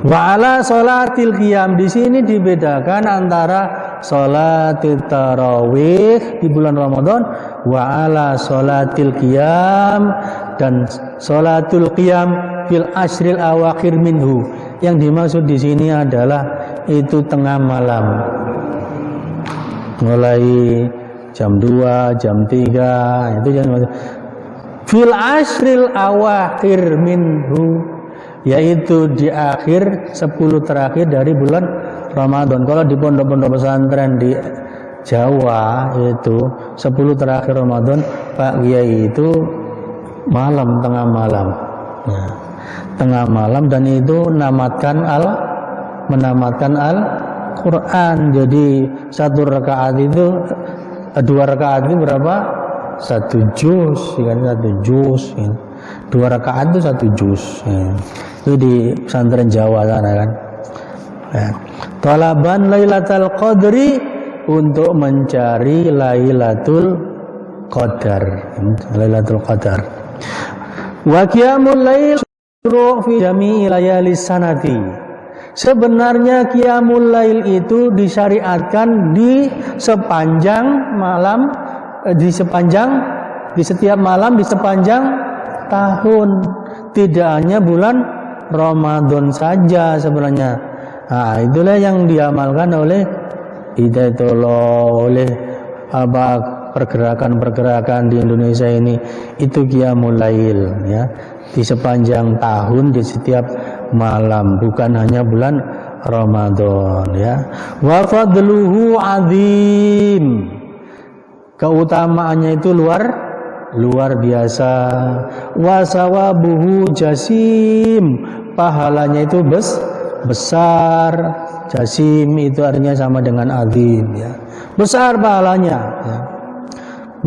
Wa ala sholatil qiyam, di sini dibedakan antara sholatil tarawih di bulan Ramadan wa ala sholatil qiyam dan sholatul qiyam fil ashril awakhir minhu. Yang dimaksud di sini adalah itu tengah malam. Mulai jam 2, jam 3 itu yang fil ashril awakhir minhu, yaitu di akhir 10 terakhir dari bulan Ramadan. Kalau di pondok-pondok pesantren di Jawa itu 10 terakhir Ramadan, Pak Kiai itu malam, tengah malam. Nah, tengah malam, dan itu menamatkan Al-Quran. Jadi satu rakaat itu, 2 rakaat itu berapa? 1 juz, kan 1 juz. Ya. 2 rakaat itu 1 juz. Ya. Itu di pesantren Jawa sana kan. Ya. Talaban Lailatul Qadri, untuk mencari Lailatul Qadar. Lailatul Qadar. Wa qiyamul lail fi jami'i layalis sanati. Sebenarnya qiyamul lail itu disyariatkan di sepanjang malam, di setiap malam, di sepanjang tahun, tidak hanya bulan Ramadan saja sebenarnya. Nah, itulah yang diamalkan oleh Hidayatullah, oleh pergerakan-pergerakan di Indonesia ini, itu qiyamul lail ya, di sepanjang tahun, di setiap malam, bukan hanya bulan Ramadan ya. Wa fadluhu azim, keutamaannya itu luar biasa. Wa sawabuhu jasim, pahalanya itu besar. Jasim itu artinya sama dengan azim ya, besar pahalanya ya.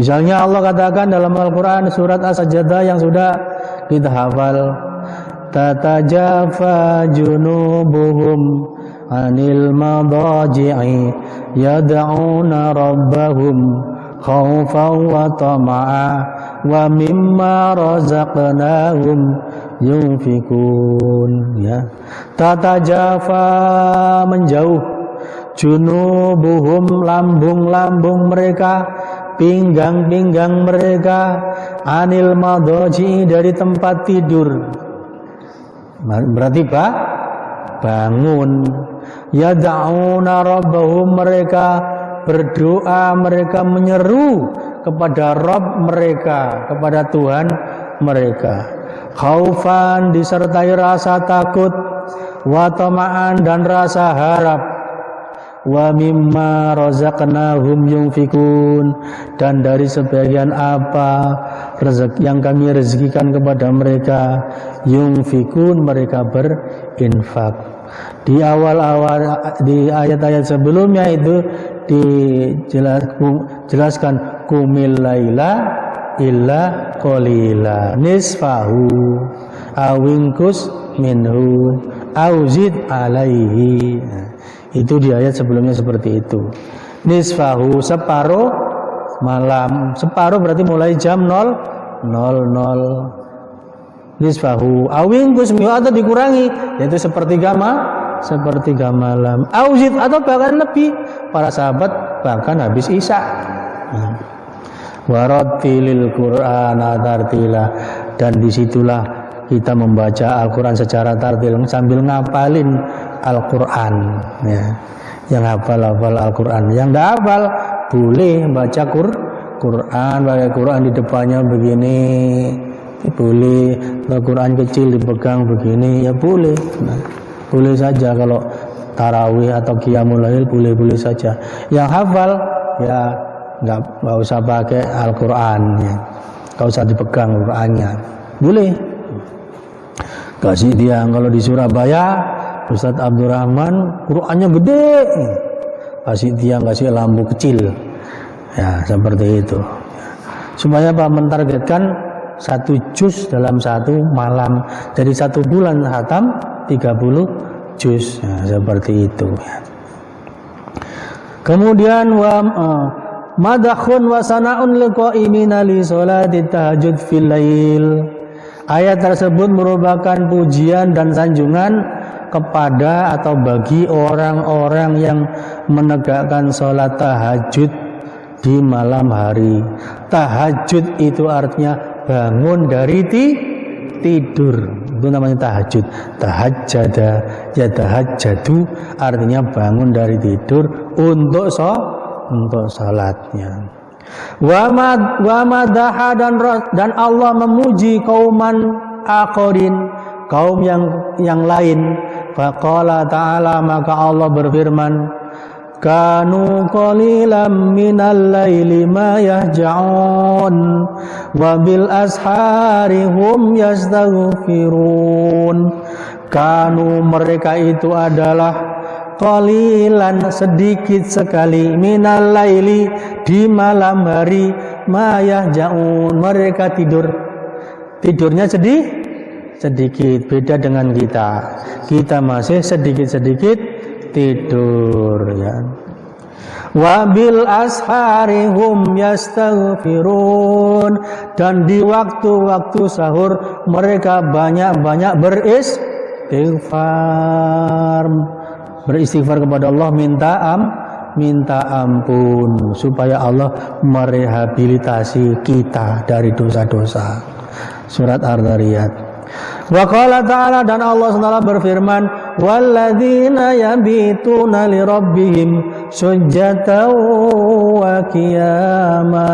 Misalnya Allah katakan dalam Al-Quran surat As-Sajdah yang sudah kita hafal, tatajafa junubuhum anil madaji'i yad'una rabbahum khawfan wa tama'a wa mimma razaqnahum yunfikun ya. Tatajafa, menjauh, junubuhum, lambung-lambung mereka, pinggang-pinggang mereka, anil madaji, dari tempat tidur, berarti bangun. Yad'una rabbahum, mereka berdoa, mereka menyeru kepada Rabb mereka, kepada Tuhan mereka. Khaufan, disertai rasa takut, wa tama'an, dan rasa harap, wa mimma razaqnahum yunfikun, dan dari sebagian apa rezeki yang kami rezekikan kepada mereka, yunfikun, mereka berinfak. Di awal-awal, di ayat-ayat sebelumnya itu dijelaskan kumil laila illa qalila nisfahu awingkus minhu auzid alaihi. Itu di ayat sebelumnya seperti itu. Nisfahu, separuh malam, separuh berarti mulai jam 00. Nisfahu awingkus minhu, atau dikurangi, yaitu sepertiga malam. Auzid, atau bahkan lebih, para sahabat bahkan habis isya. Warattilil Qur'ana tartila, dan disitulah kita membaca Al-Quran secara tartil, sambil ngapalin Al-Quran ya. Yang hafal Al-Quran, yang tidak hafal boleh baca Quran, pakai Quran di depannya begini boleh, Al-Quran kecil dipegang begini ya boleh. Boleh saja. Kalau tarawih atau qiyamul lail boleh saja. Yang hafal ya nggak usah pakai Al-Quran ya. Nggak usah dipegang Qurannya, boleh. Kasih dia, kalau di Surabaya Ustadz Abdurrahman Qurannya gede, kasih dia, kasih lampu kecil ya, seperti itu, supaya Pak mentargetkan 1 juz dalam 1 malam. Jadi 1 bulan khatam 30 juz ya, seperti itu ya. Kemudian madakhun wa sana'un liqa'imina li sholati tahajjud fil lail. Ayat tersebut merupakan pujian dan sanjungan kepada atau bagi orang-orang yang menegakkan sholat tahajud di malam hari. Tahajud itu artinya bangun dari tidur, itu namanya tahajud. Tahajjada ya tahajjadu artinya bangun dari tidur untuk salatnya. Wa madaha dan Allah memuji kauman akharin, kaum yang lain. Faqala ta'ala, maka Allah berfirman, kanu qalilan minal laili ma yahja'un wa bil ashari hum yastaghfirun. Kanu, mereka itu adalah qalilan, sedikit sekali, minal laili, di malam hari, ma yahja'un, mereka tidurnya sedikit, beda dengan kita masih sedikit tidur ya. Wa bil ashari hum yastaghfirun, dan di waktu-waktu sahur mereka banyak-banyak beristighfar kepada Allah, minta ampun supaya Allah merehabilitasi kita dari dosa-dosa. Surat Ar-Dhariyat. Wa qala ta'ala, dan Allah SWT berfirman, walladzina yabituna li rabbihim sujjatan wa qiyama,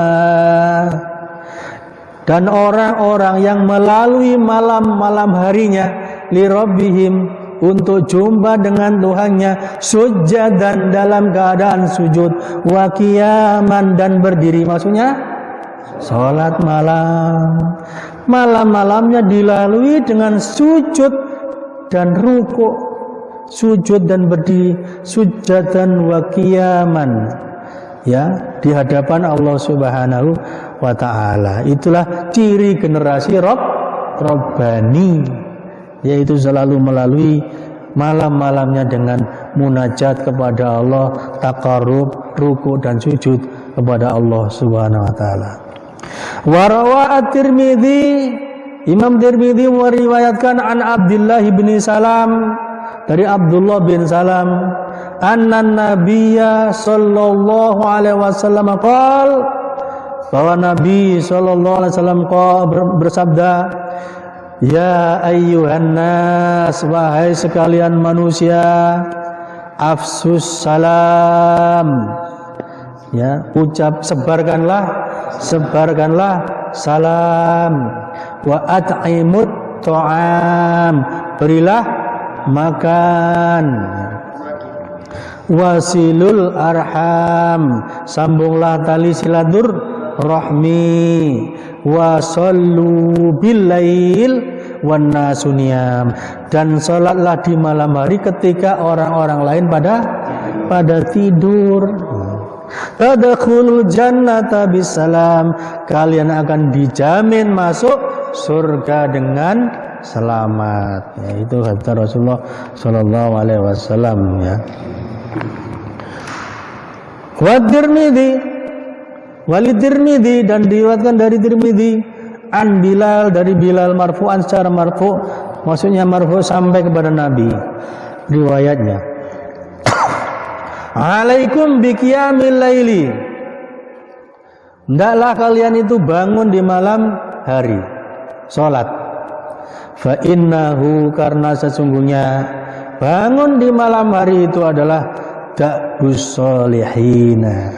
dan orang-orang yang melalui malam-malam harinya li rabbihim, untuk jumpa dengan Tuhannya, sujjadan, dalam keadaan sujud, wa qiyaman, dan berdiri, maksudnya salat malam. Malam-malamnya dilalui dengan sujud dan ruku', sujud dan berdiri, sujjadan wa qiyaman ya, di hadapan Allah Subhanahu wa ta'ala. Itulah ciri generasi Rabbani, yaitu selalu melalui malam-malamnya dengan munajat kepada Allah, taqarrub, ruku' dan sujud kepada Allah Subhanahu wa ta'ala. Warawa at-Tirmidzi, Imam Tirmidzi meriwayatkan an Abdullah bin Salam, dari Abdullah bin Salam, anna nabiyya sallallahu alaihi wasallam qaal, bahwa Nabi sallallahu alaihi wasallam bersabda, ya ayyuhan nas, wahai sekalian manusia, afsus salam ya, sebarkanlah salam, wa at'imut ta'am, berilah makan, wasilul arham, sambunglah tali silatur rahmi, wa sallu bil lail wan nasu niyam, dan salatlah di malam hari ketika orang-orang lain pada tidur. Tadkhulul jannata bisalam, kalian akan dijamin masuk surga dengan selamat. Ya, itu kata Rasulullah sallallahu alaihi wasallam ya. Wa Tirmidzi, dan diriwayatkan dari Tirmidzi an Bilal, dari Bilal marfu'an, secara marfu', maksudnya marfu' sampai kepada Nabi. Riwayatnya, alaikum biqiyamil laili, hendaklah kalian itu bangun di malam hari, salat. Fa innahu, karena sesungguhnya bangun di malam hari itu adalah da'bus solihina,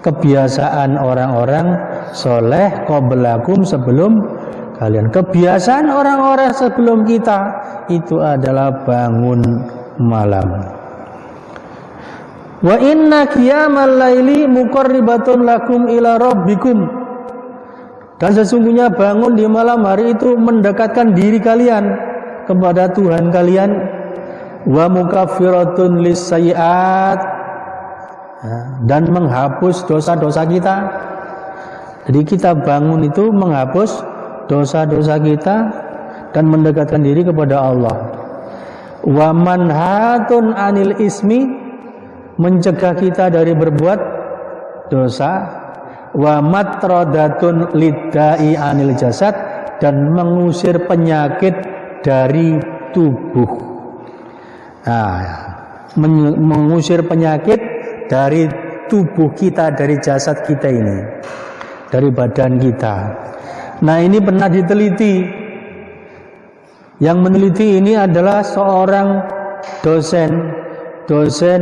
kebiasaan orang-orang soleh, qablakum, sebelum kalian. Kebiasaan orang-orang sebelum kita itu adalah bangun malam. Wa inna qiyamal laili muqarribatun lakum ila rabbikum, dan sesungguhnya bangun di malam hari itu mendekatkan diri kalian kepada Tuhan kalian. Wa mukaffiratun lissayiat, dan menghapus dosa-dosa kita. Jadi kita bangun itu menghapus dosa-dosa kita dan mendekatkan diri kepada Allah. Wa manhatun anil ismi, mencegah kita dari berbuat dosa. Wa matradatun liddai anil jasad, dan mengusir penyakit dari tubuh. mengusir penyakit dari tubuh kita, dari jasad kita ini, dari badan kita. Nah, ini pernah diteliti. Yang meneliti ini adalah seorang dosen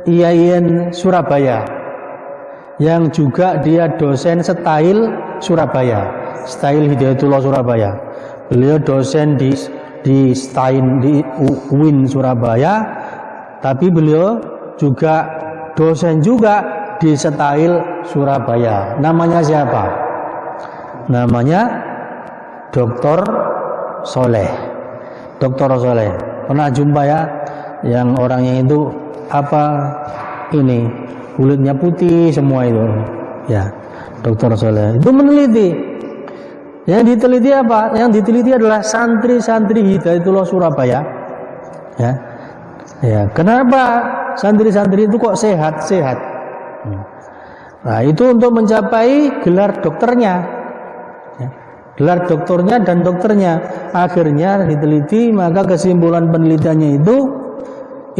IAIN Surabaya, yang juga dia dosen Style Surabaya, Style Hidayatullah Surabaya. Beliau dosen di Style di UIN Surabaya, tapi beliau juga dosen juga di Style Surabaya. Namanya siapa? Namanya Dr. Soleh. Dr. Soleh. Pernah jumpa ya? Yang orangnya itu kulitnya putih semua itu. Ya, Dr. Soleh. Itu meneliti. Yang diteliti apa? Yang diteliti adalah santri-santri Hidayatullah Surabaya. Ya. Ya, kenapa santri-santri itu kok sehat-sehat? Nah, itu untuk mencapai gelar dokternya. Ya. Gelar dokternya dan dokternya. Akhirnya diteliti, maka kesimpulan penelitiannya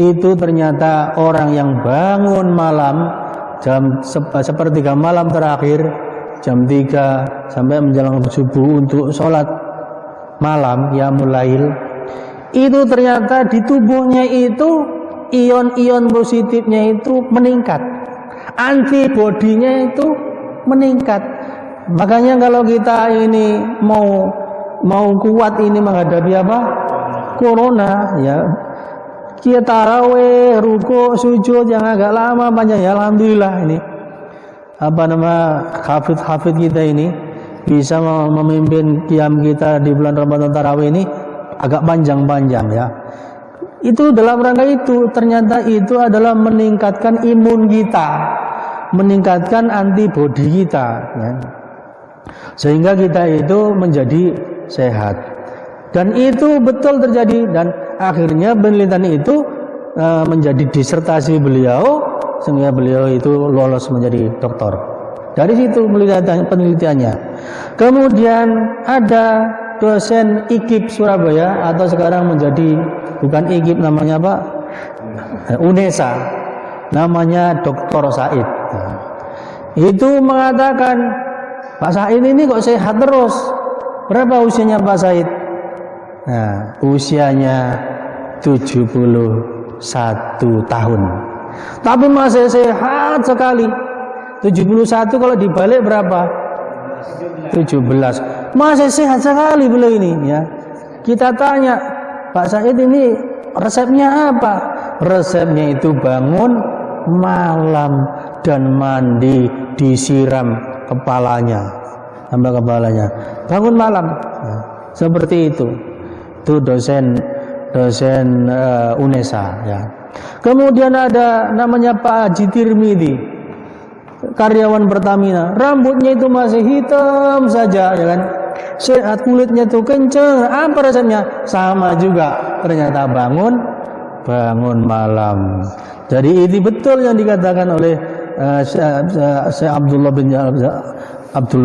itu ternyata orang yang bangun malam jam sepertiga malam terakhir, jam 3 sampai menjelang subuh untuk sholat malam qiyamul lail, itu ternyata di tubuhnya itu ion-ion positifnya itu meningkat, antibodinya itu meningkat. Makanya kalau kita ini mau kuat ini menghadapi corona, ya kita tarawih, rukuk, sujud yang agak lama panjang, ya alhamdulillah ini hafid kita ini bisa memimpin qiyam kita di bulan Ramadan tarawih ini agak panjang-panjang ya. Itu dalam rangka itu, ternyata itu adalah meningkatkan imun kita, meningkatkan antibodi kita ya. Sehingga kita itu menjadi sehat. Dan itu betul terjadi, dan akhirnya penelitian itu menjadi disertasi beliau, sehingga beliau itu lolos menjadi doktor. Dari situ penelitiannya. Kemudian ada dosen IKIP Surabaya, atau sekarang menjadi bukan IKIP, namanya apa? UNESA, namanya Dr. Said. Itu mengatakan, Pak Said ini kok sehat terus. Berapa usianya Pak Said? Nah, usianya 71 tahun. Tapi masih sehat sekali. 71 kalau dibalik berapa? 17. Masih sehat sekali beliau ini ya. Kita tanya, Pak Said ini resepnya apa? Resepnya itu bangun malam dan mandi, disiram kepalanya sampai kepalanya. Bangun malam. Ya, seperti itu. Itu dosen UNESA ya. Kemudian ada namanya Pak Haji Tirmidzi, karyawan Pertamina, rambutnya itu masih hitam saja ya kan, sehat, kulitnya itu kenceng. Apa resepnya? Sama juga, ternyata bangun malam. Jadi ini betul yang dikatakan oleh Syekh Abdullah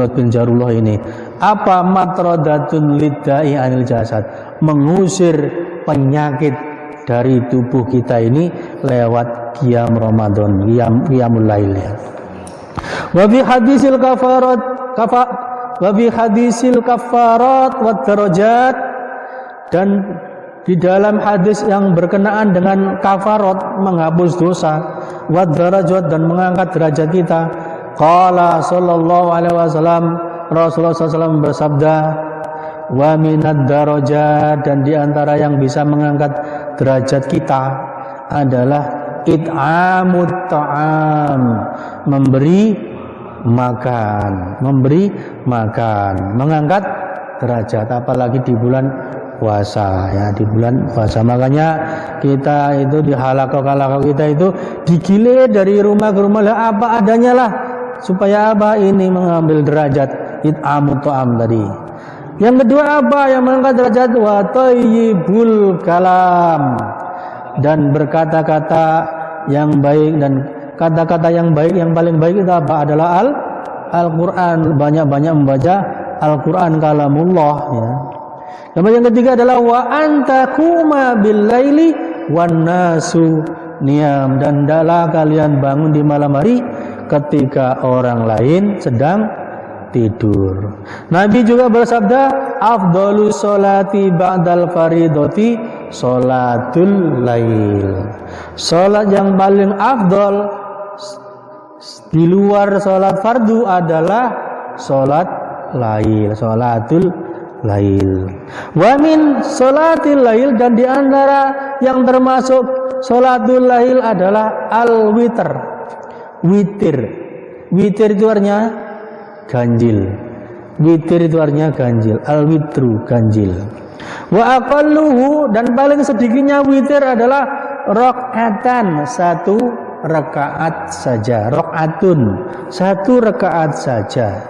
bin Jarullah ini. Apa? Matradatun lidda'i anil jasad, mengusir penyakit dari tubuh kita ini lewat qiyam Ramadan, qiyamul lail ya. Wa bi hadisil kafarat wa darajat, dan di dalam hadis yang berkenaan dengan kafarat, menghapus dosa, wa darajat, dan mengangkat derajat kita, qala sallallahu alaihi wasallam, Rasulullah SAW bersabda, wa minad darajat, dan diantara yang bisa mengangkat derajat kita adalah it'amut ta'am, memberi makan, mengangkat derajat, apalagi di bulan puasa ya, di bulan puasa. Makanya kita itu di halaqah kita itu digilir dari rumah ke rumah, lah apa adanya lah, supaya apa? Ini mengambil derajat it'amut ta'am tadi. Yang kedua apa yang mengangkat derajat? Wa thayyibul kalam, dan berkata-kata yang baik, dan kata-kata yang baik, yang paling baik itu apa? Adalah Al-Quran, banyak-banyak membaca Al-Quran, kalamullah ya. Kemudian yang ketiga adalah wa antakuma bil laili wan nasu niyam, dan hendaklah kalian bangun di malam hari ketika orang lain sedang tidur. Nabi juga bersabda, afdhalus sholati ba'dal faridoti sholatul lail. Salat yang paling afdal di luar salat fardu adalah salat lail, sholatul lail. Wa min sholatil lail, dan di antara yang termasuk sholatul lail adalah al-witr. Witir. Witir itu artinya ganjil. Witir itu artinya ganjil. Al-witru, ganjil. Wa aqalluhu, dan paling sedikitnya witir adalah rakaatan, satu rakaat saja. Rakaatun, satu rakaat saja.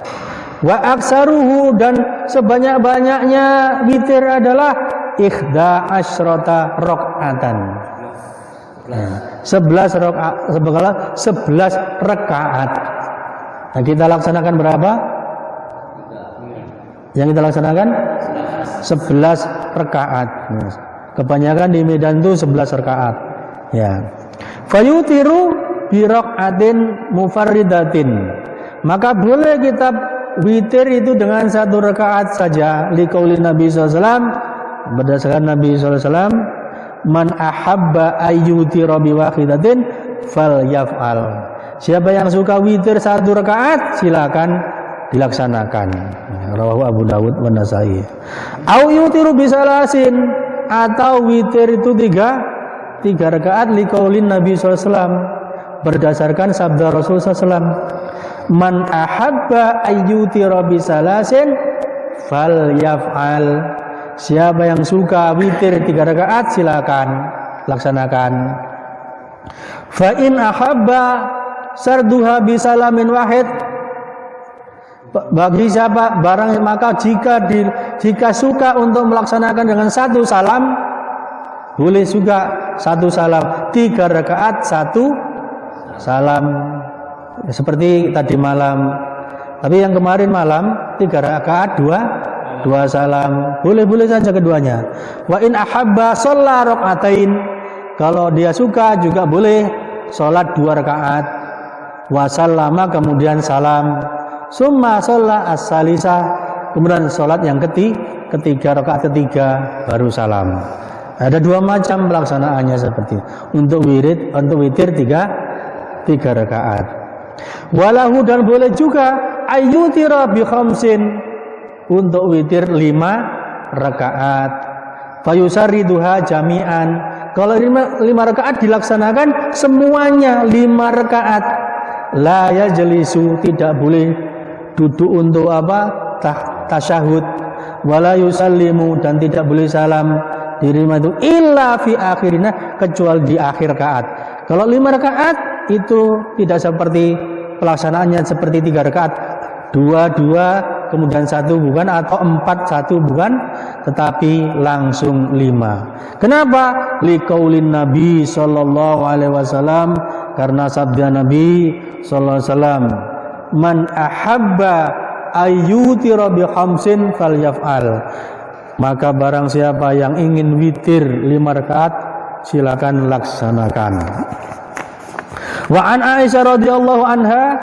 Wa aksaruhu, dan sebanyak-banyaknya witir adalah ikhda asyrota rakaatan. 11 rakaat. Nah, kita laksanakan berapa? Yang kita laksanakan 11 rakaat. Kebanyakan di Medan itu 11 rakaat. Ya. Fayutiru bi rakaatin mufarridatin. Maka boleh kita witir itu dengan satu rakaat saja. Liqauli Nabi SAW, berdasarkan Nabi SAW, man ahabba ayyutira bi wahidatin falyaf'al. Siapa yang suka witir satu rakaat, silakan dilaksanakan. Rawahu Abu Dawud wa Nasai. Au yutiru bisalasin, atau witir itu tiga rakaat liqaulin Nabi SAW, berdasarkan sabda Rasul SAW, man ahabba ayyutira bisalasin falyaf'al. Siapa yang suka witir 3 rakaat, silakan laksanakan. Fa in ahabba sarduha bisalamin wahid, bagi siapa barang, maka jika suka untuk melaksanakan dengan satu salam, boleh juga satu salam, 3 rakaat satu salam, seperti tadi malam. Tapi yang kemarin malam 3 rakaat dua salam, boleh saja keduanya. Wa in ahabba shalla rakaatain, kalau dia suka juga boleh sholat 2 rakaat. Wa sallama, kemudian salam. Summa shalla as-salisa, kemudian sholat yang ketiga, rakaat ketiga baru salam. Ada 2 macam pelaksanaannya seperti itu. Untuk witir 3 rakaat. Walahu, dan boleh juga ayyutira bi khamsin, untuk witir 5 rakaat. Fayusarriduha jami'an, kalau 5 rakaat dilaksanakan semuanya 5 rakaat. La yajlisu, tidak boleh duduk untuk tasyahud. Wala yusallimu, dan tidak boleh salam dirima itu illa fi akhirina, kecuali di akhir rakaat. Kalau 5 rakaat itu tidak seperti pelaksanaannya seperti 3 rakaat, 2 kemudian 1 bukan, atau 4 1 bukan, tetapi langsung 5. Kenapa? Liqaulin Nabi sallallahu alaihi wasallam, karena sabda Nabi sallallahu alaihi wasallam, man ahabba ayyutira bi khamsin falyaf'al. Maka barang siapa yang ingin witir 5 rakaat, silakan laksanakan. Wa an Aisyah radhiyallahu anha,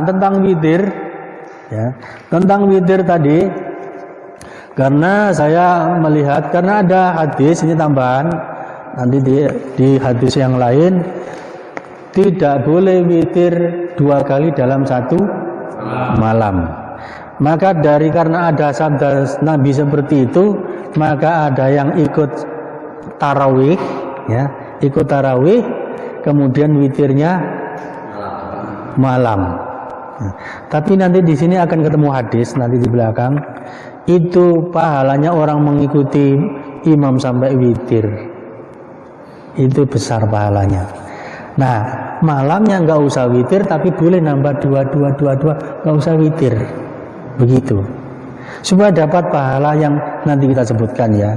tentang witir, ya, tentang witir tadi, karena saya melihat, karena ada hadis ini tambahan, nanti di hadis yang lain tidak boleh witir 2 kali dalam 1 malam. Maka karena ada sabda Nabi seperti itu, maka ada yang ikut tarawih, ya, ikut tarawih, kemudian witirnya malam. Tapi nanti di sini akan ketemu hadis nanti di belakang, itu pahalanya orang mengikuti imam sampai witir, itu besar pahalanya. Nah, malamnya nggak usah witir, tapi boleh nambah 2, nggak usah witir, begitu, supaya dapat pahala yang nanti kita sebutkan, ya,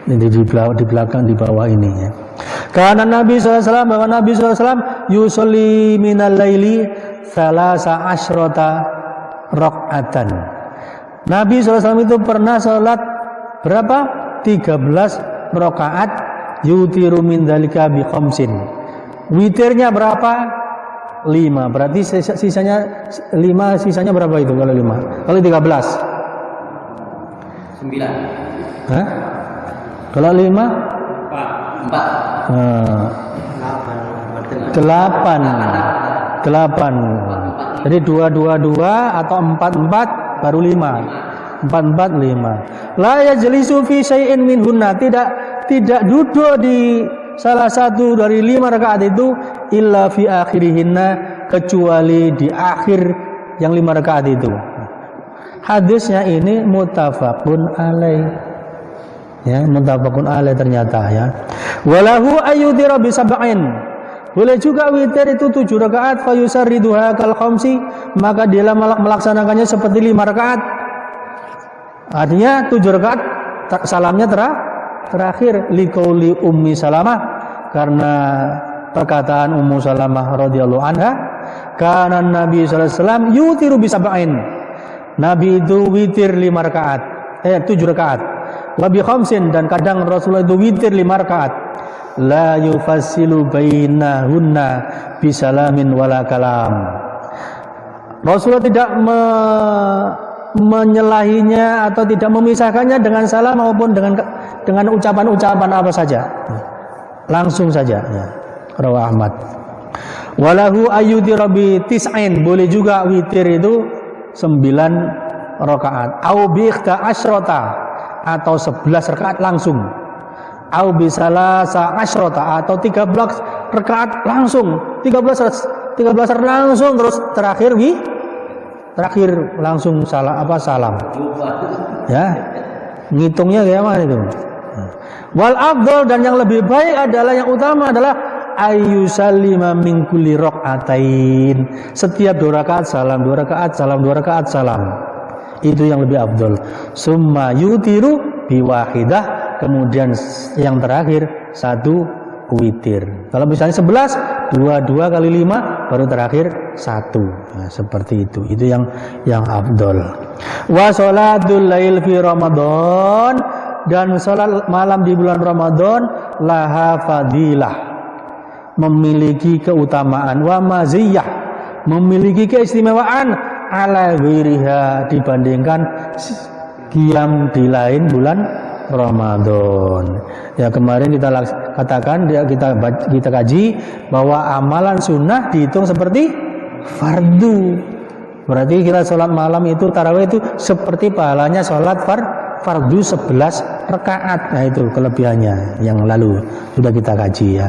di belakang di bawah ini, ya. Karena Nabi SAW, bahwa Nabi SAW yusolli minal laili salasa asyrota rakaatan. Nabi SAW itu pernah sholat berapa? 13 rakaat yutiru min dzalika bi khamsin. Witirnya berapa? 5. Berarti sisanya 5, sisanya berapa itu kalau 5? Kalau 13? 9. Hah? Kalau 5? 4. 8. Jadi 2 atau 4 baru 5. 4 5. La yajlisu fi syai'in minhunna, tidak duduk di salah satu dari 5 rakaat itu illa fi akhirihinna, kecuali di akhir yang 5 rakaat itu. Hadisnya ini muttafaqun alaih. Ya, muttafaqun alaih ternyata ya. Walahu ayyudira bi sab'in. Boleh juga witir itu 7 rakaat fayusarriduha kal khamsi, maka dia melaksanakannya seperti 5 rakaat. Artinya 7 rakaat salamnya terakhir liqauli Ummi Salamah, karena perkataan Ummu Salamah radhiyallahu anha, kana Nabi sallallahu alaihi wasallam yutiru bi sab'in. Nabi itu witir 7 rakaat. Wa bi khamsin, dan kadang Rasulullah itu witir 5 rakaat. La yufassilu bainahunna bisalamin wala kalam. Rasulullah tidak menyelahinya atau tidak memisahkannya dengan salam maupun dengan ucapan-ucapan apa saja. Langsung saja ya. Rawahu Ahmad. Walahu ayyudira bi tis'in, boleh juga witir itu 9 rakaat. Au bi asyrata, atau 11 rakaat langsung. Au bi salasa asyrata, atau 13 rakaat langsung. 13 langsung, terus terakhir langsung salam. Ya. Ngitungnya kayak mana itu? Wal afdal, dan yang lebih baik adalah, yang utama adalah ayyusallima min kulli rakaatain. Setiap 2 rakaat salam, 2 rakaat salam, 2 rakaat salam. Itu yang lebih afdal. Summa yutiru biwahidah, kemudian yang terakhir 1 witir. Kalau misalnya 11, 2 kali 5, baru terakhir 1. Nah, seperti itu. Itu yang afdal. Wa sholatul lail fi Ramadan, dan salat malam di bulan Ramadan laha fadilah, memiliki keutamaan, wa maziyah, memiliki keistimewaan, ala ghairiha, dibandingkan qiyam di lain bulan Ramadan. Ya, kemarin kita katakan, kita kaji bahwa amalan sunnah dihitung seperti fardu. Berarti kita sholat malam itu, tarawih itu seperti pahalanya sholat fardu 11 rakaat. Nah, itu kelebihannya yang lalu sudah kita kaji ya.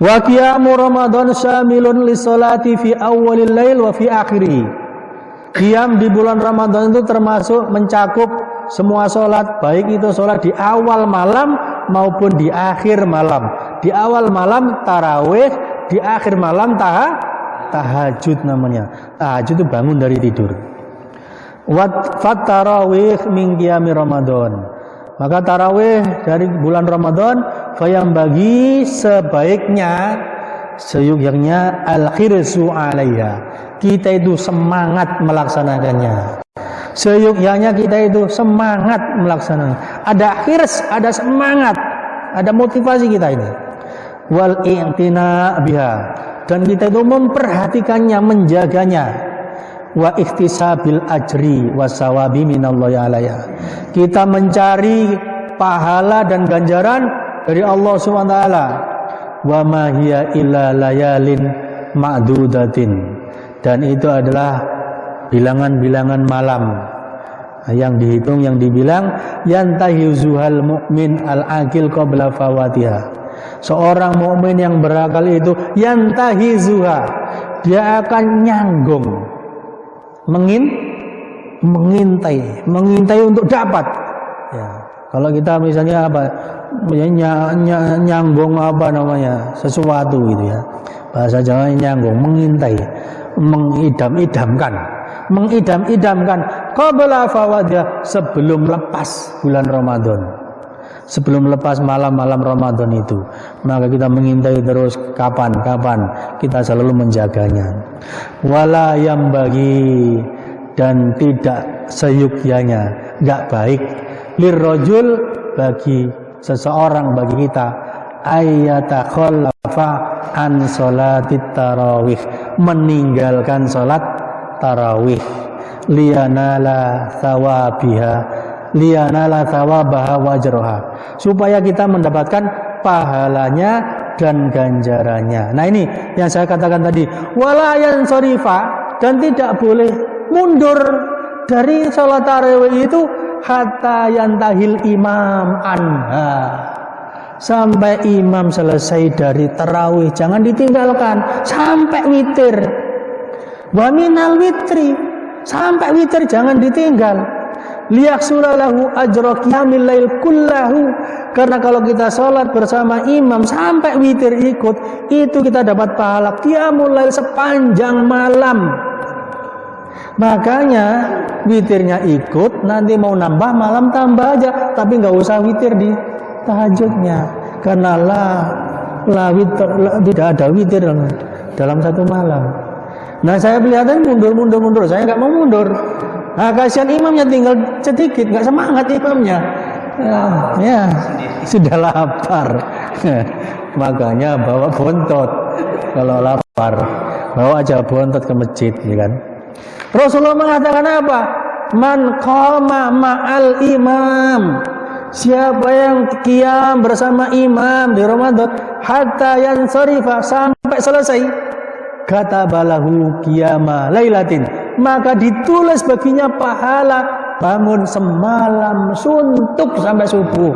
Wa qiyamu Ramadan syamilun lis-sholati fi awwalil lail wa fi akhirih. Qiyam di bulan Ramadan itu termasuk mencakup semua sholat, baik itu sholat di awal malam maupun di akhir malam. Di awal malam tarawih, di akhir malam tahajud namanya. Tahajud itu bangun dari tidur. Wat tarawih min qiyami Ramadan. Maka tarawih dari bulan Ramadan fayam bagi sebaiknya, seyukyanya al-khirsu alaiha, kita itu semangat melaksanakannya. Seyukyanya kita itu semangat melaksanakannya. Ada khirs, ada semangat, ada motivasi kita ini. Wal i'tina biha, dan kita itu memperhatikannya, menjaganya. Wa ikhtisabil ajri wasawabi minallahi alaiha, kita mencari pahala dan ganjaran dari Allah Subhanahu wa taala. Wa ma hiya illa layalin ma'dudatin, dan itu adalah bilangan-bilangan malam yang dihitung, yang dibilang. Yantahizuhal mu'min al-aqil qabla fawatiha, seorang mukmin yang berakal itu yantahizuha, dia akan nyanggung, mengintai untuk dapat. Ya, kalau kita misalnya nyanggung sesuatu gitu ya, bahasa Jawa nyanggung, mengintai, mengidam-idamkan qabla fawatiha, sebelum lepas bulan Ramadan, sebelum lepas malam-malam Ramadan itu, maka kita mengintai terus kapan kita selalu menjaganya. Wala yang bagi, dan tidak seyukyanya, enggak baik lirrajul, bagi seseorang bagi kita ayyatakhallafa an sholatit tarawih, meninggalkan sholat tarawih, liyanala thawabaha wajroha, supaya kita mendapatkan pahalanya dan ganjarannya. Nah ini yang saya katakan tadi, wala yansarifa, dan tidak boleh mundur dari sholat tarawih itu hatta yantahil imam anha, sampai imam selesai dari tarawih, jangan ditinggalkan sampai witir. Wa minal witri, sampai witir jangan ditinggal. Liyaksulalahu ajra qiyamil lail kullahu, karena kalau kita sholat bersama imam sampai witir ikut, itu kita dapat pahala qiyamul lail sepanjang malam. Makanya witirnya ikut, nanti mau nambah malam tambah aja, tapi nggak usah witir di tahajudnya, karena tidak ada witir dalam satu malam. Nah saya kelihatan mundur, saya nggak mau mundur. Nah kasihan imamnya tinggal sedikit, nggak semangat imamnya. Ya sudah lapar. Makanya bawa bontot kalau lapar, bawa aja bontot ke masjid, ya kan? Rasulullah mengatakan apa? Man qama ma'al imam, siapa yang qiyam bersama imam di Ramadan hatta yansarifa, sampai selesai, katabalahu qiyama lailatin, maka ditulis baginya pahala bangun semalam suntuk sampai subuh.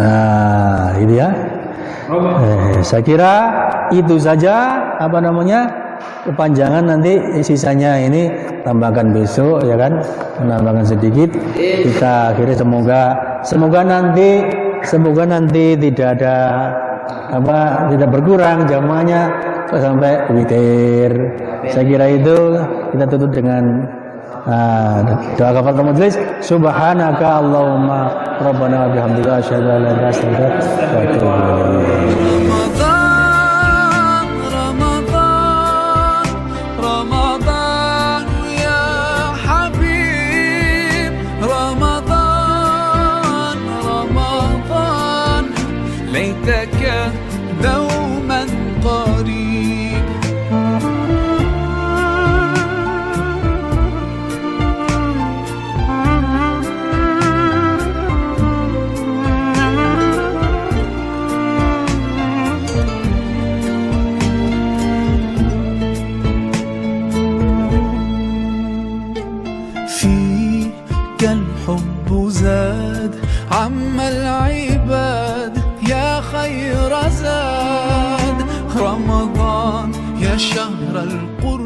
Nah, ini ya. Saya kira itu saja kepanjangan, nanti sisanya ini tambahkan besok, ya kan, menambahkan sedikit. Kita akhirnya semoga nanti tidak ada tidak berkurang jamaahnya sampai witir. Saya kira itu kita tutup dengan doa kafaratul majelis. Subhanaka Allahumma rabbana wa bihamdika asyhadu an la ilaha illa anta astaghfiruka wa atubu ilaik. ليتك دوما قريب فيك الحب زاد عم العباد يا خير زاد رمضان يا شهر القرآن